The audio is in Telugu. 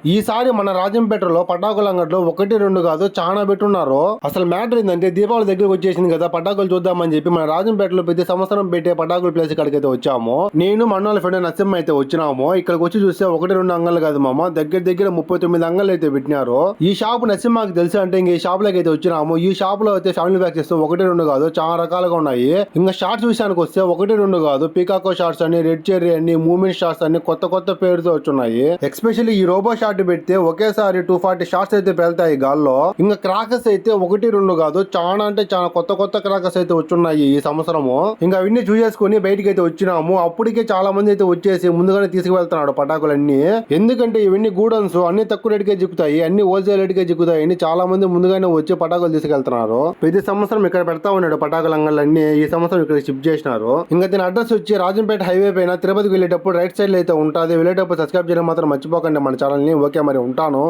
ఈసారి మన రాజంపేటలో పటాకుల అంగట్లో 1-2 కాదు చాలా పెట్టున్నారు. అసలు మ్యాటర్ ఏంటంటే దీపావళి దగ్గరకు వచ్చేసింది కదా, పటాకులు చూద్దామని చెప్పి మన రాజంపేటలో ప్రతి సంవత్సరం పెట్టే పటాకుల ప్లేస్ ఇక్కడికైతే వచ్చాము. నేను మన్నోళ్ళ ఫ్రెండ్ నరసింహ అయితే వచ్చినాము. ఇక్కడికి వచ్చి చూస్తే 1-2 అంగళ్ళు కాదు మామ, దగ్గర 39 అంగళ్ళు అయితే పెట్టినారు. ఈ షాప్ నరసింహకి తెలుసు అంటే ఇంక ఈ షాప్ లోకి అయితే వచ్చినాము. ఈ షాప్ లో అయితే ఫ్యామిలీ ప్యాక్స్ 1-2 కాదు చాలా రకాలుగా ఉన్నాయి. ఇంకా షార్ట్స్ విషయానికి వస్తే 1-2 కాదు, పీకాకో షార్ట్స్ అని, రెడ్ చెర్రీ అని, మూమెంట్ షార్ట్స్ అని కొత్త పేరుతో వచ్చున్నాయి. ఎస్పెషల్లీ ఈ రోబో షార్ట్ పెడితే ఒకేసారి 240 షార్ట్స్ అయితే పెళ్తాయి గాల్లో. ఇంకా క్రాకర్స్ అయితే 1-2 కాదు చాలా అంటే చాలా కొత్త క్రాకర్స్ అయితే వచ్చున్నాయి ఈ సంవత్సరము. ఇంకా అవన్నీ చూసేసుకుని బయటికి అయితే వచ్చినాము. అప్పటికే చాలా మంది అయితే వచ్చేసి ముందుగానే తీసుకువెళ్తున్నాడు పటాకులన్నీ. ఎందుకంటే ఇవన్నీ గూడన్స్ అన్ని తక్కువ రేటుకే చిక్కుతాయి, అన్ని హోల్సేల్ రేటుకే చిక్కుతాయి అని చాలా మంది ముందుగానే వచ్చి పటాకులు తీసుకెళ్తున్నారు. ప్రతి సంవత్సరం ఇక్కడ పెడతా ఉన్నాడు పటాకుల అంగళ్ళన్నీ. ఈ సంవత్సరం ఇక్కడ షిఫ్ట్ చేసినారు. ఇంకా దీని అడ్రస్ వచ్చి రాజంపేట హైవే పైన తిరుపతికి వెళ్ళేటప్పుడు రైట్ సైడ్ లో అయితే ఉంటుంది. వెళ్ళేటప్పుడు సబ్స్క్రైబ్ చేయడం మాత్రం మర్చిపోకండి మన ఛానల్ ని. ఓకే మరి ఉంటాను.